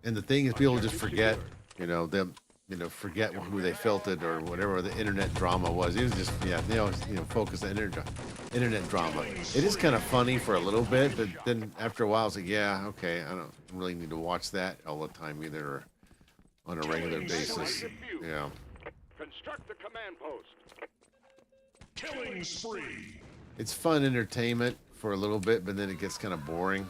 And the thing is, people just forget, you know, them, you know, forget who they felt it or whatever the internet drama was. It was just, yeah, they always, you know, focus on internet drama. It is kind of funny for a little bit, but then after a while, it's like, yeah, okay, I don't really need to watch that all the time either, or on a regular basis. Yeah. Construct the command post. Killing spree. It's fun entertainment for a little bit, but then it gets kind of boring.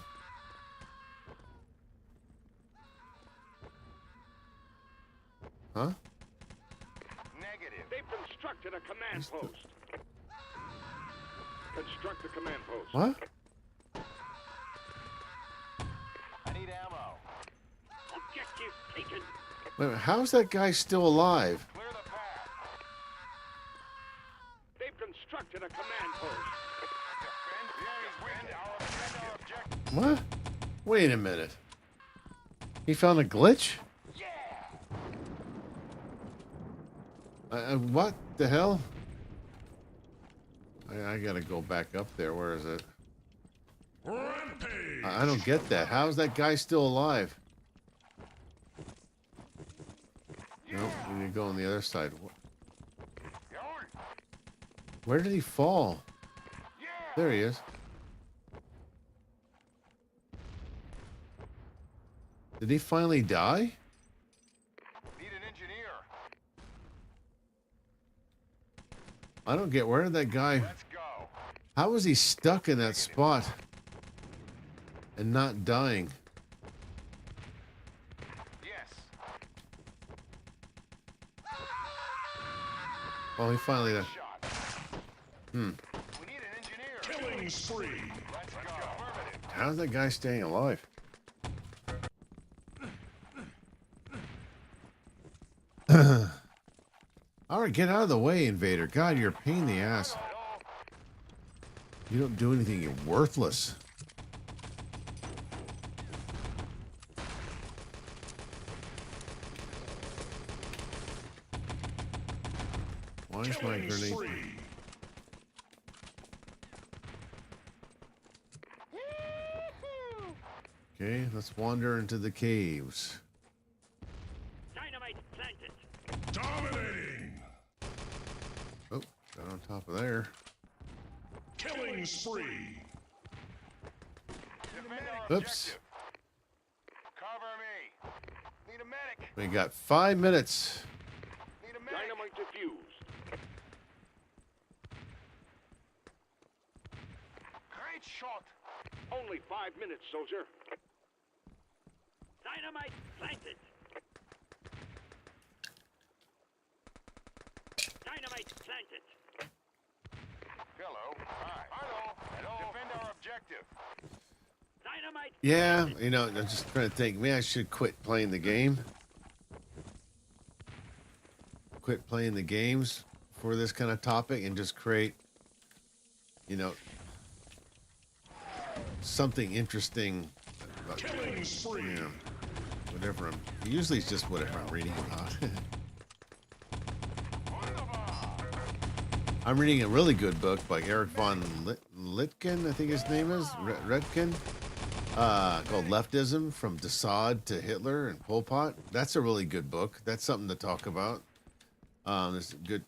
Huh? negative. They've constructed a command post. Construct the command post. What? I need ammo. Objective taken. Wait a minute, how's that guy still alive? Clear the path. They've constructed a command post. Defend our objective. What? Wait a minute. He found a glitch? What the hell? I gotta go back up there. Where is it? Rampage. I don't get that. How's that guy still alive? No, we need to go on the other side. Where did he fall? There he is. Did he finally die? Need an engineer. I don't get, where did that guy, Let's go. how was he stuck in that spot and not dying? Yes. Oh, he finally died. Shot. Hmm. We need an engineer. Killing spree. Let's go. Affirmative. How's that guy staying alive? All right, get out of the way, Invader. God, you're a pain in the ass. You don't do anything. You're worthless. Why is my Killing grenade? spree. Okay, let's wander into the caves. Dynamite planted. Dominating. Oh, got on top of there. Killing spree. Defend our Oops. objective. Cover me. Need a medic. We got 5 minutes. Need a medic. Dynamite defused. Great shot. Only 5 minutes, soldier. Dynamite planted. Dynamite planted. Hello. Hi. Hello. Hello. Defend our objective. Dynamite. Yeah, you know, I'm just trying to think. Maybe I should quit playing the game. Quit playing the games for this kind of topic and just create, you know, something interesting. About, Killing spree. you know, whatever usually it's just whatever I'm reading about. I'm reading a really good book by Eric von Litkin, I think his name is, Redkin, called Leftism, From Desaad to Hitler and Pol Pot. That's a really good book. That's something to talk about. There's good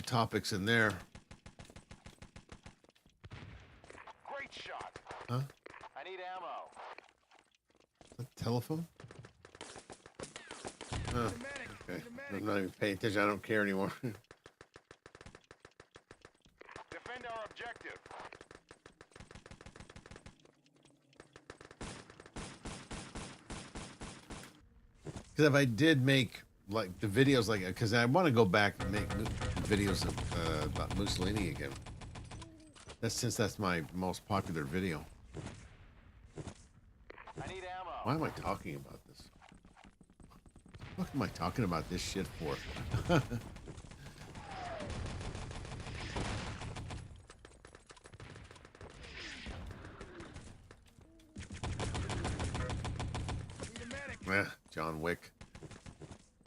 topics in there. Great shot. Huh? I need ammo. A telephone? Oh, okay. I'm not even paying attention. I don't care anymore. Because if I did make like the videos, like, because I want to go back and make videos of about Mussolini again. That's my most popular video. I need ammo. Why am I talking about this? What am I talking about this shit for? John Wick.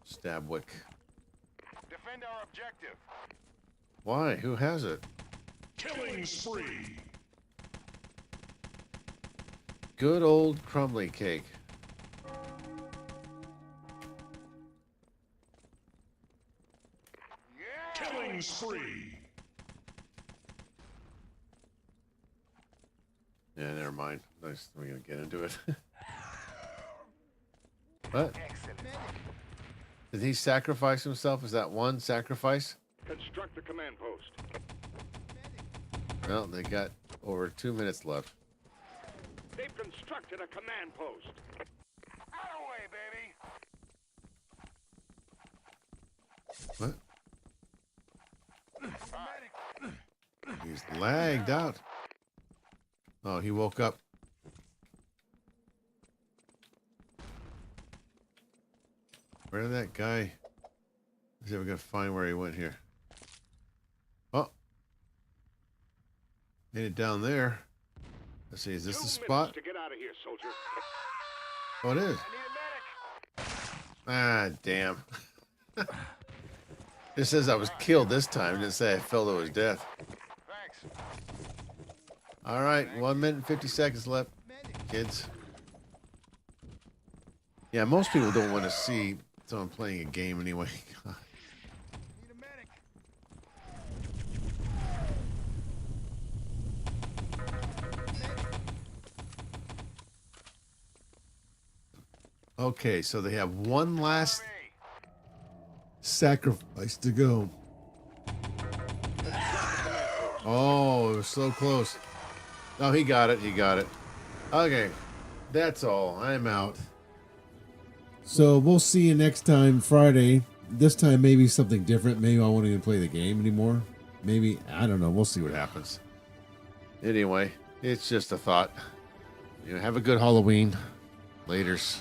Stabwick. Defend our objective. Why? Who has it? Killing spree. Good old crumbly cake. Yeah. Killing spree. Yeah, never mind. Nice. We're gonna get into it. What? Excellent. Did he sacrifice himself? Is that one sacrifice? Construct a command post. Well, they got over 2 minutes left. They've constructed a command post. Out of the way, baby. What? He's lagged out. Oh, he woke up. Where did that guy? Is ever gonna find where he went here? Oh, made it down there. Let's see. Is this the 2 spot? minutes to get out of here, soldier. Oh, it is. I need a medic. Ah, damn. It says I was killed this time. It didn't say I fell to his death. Thanks. All right, 1 minute and 50 seconds left, kids. Yeah, most people don't want to see someone playing a game anyway. Need a medic. Okay, so they have one last Me. sacrifice to go. Oh, it was so close. Oh, he got it. He got it. Okay, that's all. I'm out. So we'll see you next time, Friday. This time, maybe something different. Maybe I won't even play the game anymore. Maybe, I don't know. We'll see what happens. Anyway, it's just a thought. You know, have a good Halloween. Laters.